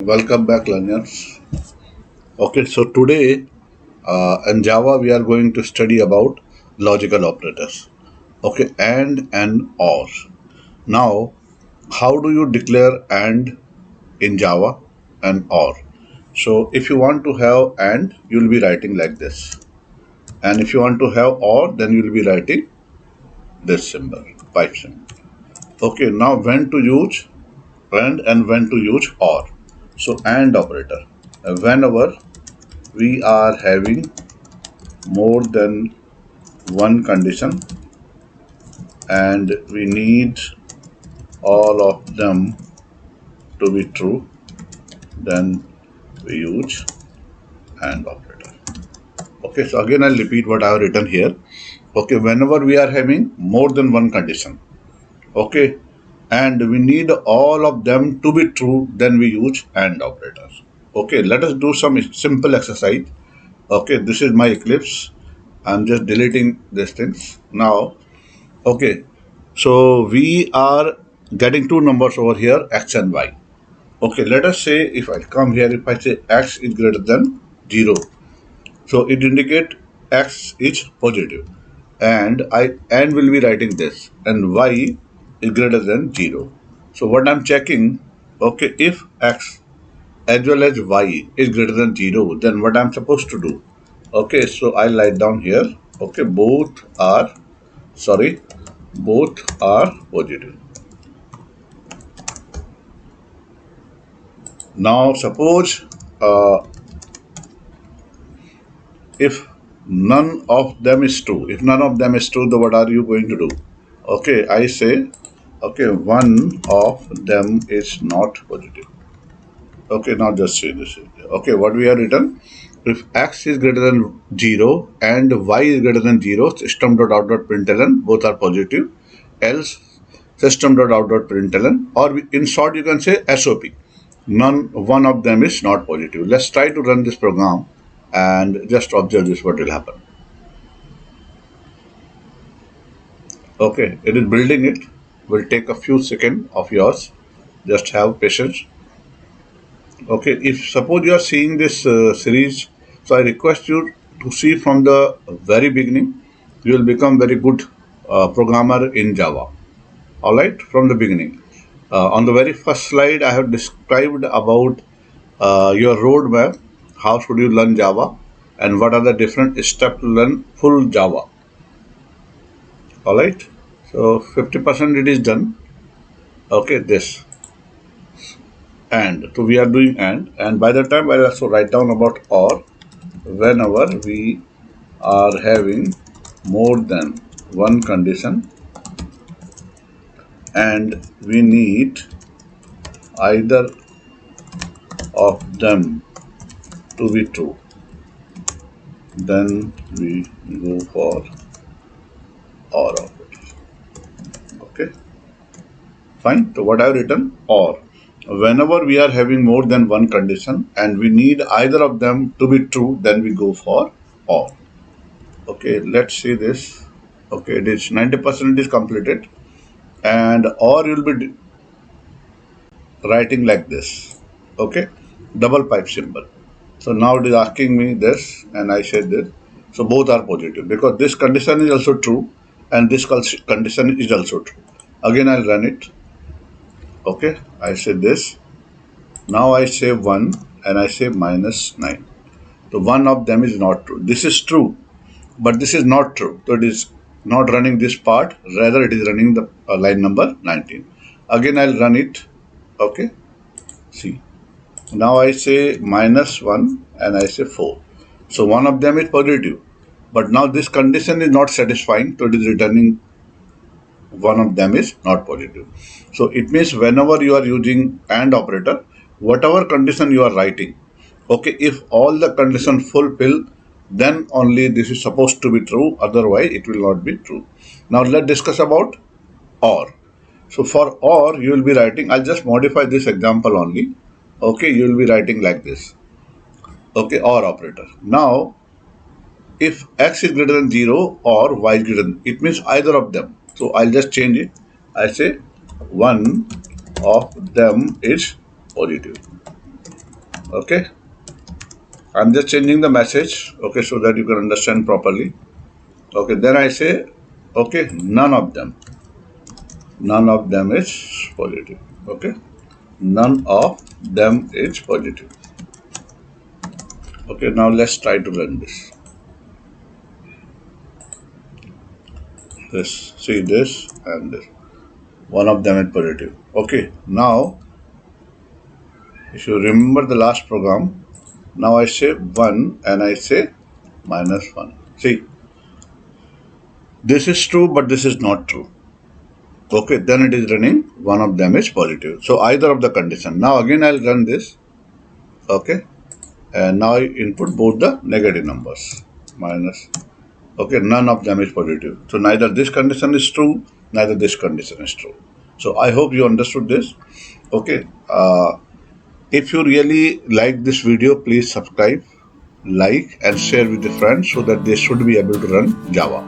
Welcome back, learners. Okay, so today in Java we are going to study about logical operators. Okay, and or. Now, how do you declare and in Java and or? So, if you want to have and, you will be writing like this, and if you want to have or, then you will be writing this symbol, pipe symbol. Okay, now when to use and when to use or. So, and operator. Whenever we are having more than one condition and we need all of them to be true, then we use AND operator. Okay, so again I'll repeat what I have written here. Okay, whenever we are having more than one condition, okay, and we need all of them to be true, then we use AND operator. Okay, let us do some simple exercise. Okay, this is my Eclipse. I'm just deleting these things now. Okay, so we are getting two numbers over here, x and y. Okay, let us say if I come here, if I say x is greater than 0, so it indicates x is positive, and I will be writing this, and y is greater than 0. So what I'm checking, okay, if x as well as y is greater than 0, then what I'm supposed to do? Okay, so I'll write down here, okay, both are positive. Now suppose if none of them is true. If none of them is true, then what are you going to do? Okay, I say, okay, one of them is not positive. Okay, now just say this. Okay, what we have written? If x is greater than 0 and y is greater than 0, system.out.println, both are positive. Else, system.out.println, or in short, you can say SOP. One of them is not positive. Let's try to run this program and just observe this, what will happen. Okay, it is building it. Will take a few seconds of yours. Just have patience. Okay, if suppose you are seeing this series, so I request you to see from the very beginning. You will become very good programmer in Java. All right, from the beginning. On the very first slide, I have described about your roadmap. How should you learn Java, and what are the different steps to learn full Java. All right. So 50% it is done. Okay, this and so we are doing and by the time I also write down about or. Whenever we are having more than one condition and we need either of them to be true, then we go for or operator. Okay, fine. So what I have written, or whenever we are having more than one condition and we need either of them to be true, then we go for or. Okay, let's see this. Okay, it is 90% is completed, and or you'll be writing like this. Okay, double pipe symbol. So now it is asking me this, and I said this. So both are positive because this condition is also true, and this condition is also true. Again, I'll run it. Okay, I said this. Now I say 1 and I say -9. So one of them is not true. This is true, but this is not true. So it is not running this part, rather it is running the line number 19. Again, I'll run it. Okay, see. Now I say -1 and I say 4. So one of them is positive, but now this condition is not satisfying, so it is returning one of them is not positive. So it means whenever you are using AND operator, whatever condition you are writing, okay, if all the condition fulfill, then only this is supposed to be true, otherwise it will not be true. Now let's discuss about OR. So for OR, you will be writing, I'll just modify this example only. Okay, you will be writing like this. Okay, OR operator. Now, if x is greater than 0 or y is greater than, it means either of them. So I'll just change it. I say one of them is positive. Okay, I'm just changing the message, okay, so that you can understand properly. Okay, then I say, okay, none of them is positive. Okay, none of them is positive. Okay, now let's try to run this. See this and this. One of them is positive. Okay, now if you remember the last program, now I say 1 and I say minus 1. See, this is true, but this is not true. Okay, then it is running, one of them is positive. So either of the condition. Now again I'll run this. Okay, and now I input both the negative numbers. Minus. Okay, none of them is positive. So neither this condition is true, neither this condition is true. So I hope you understood this. Okay, if you really like this video, please subscribe, like, and share with your friends so that they should be able to run Java.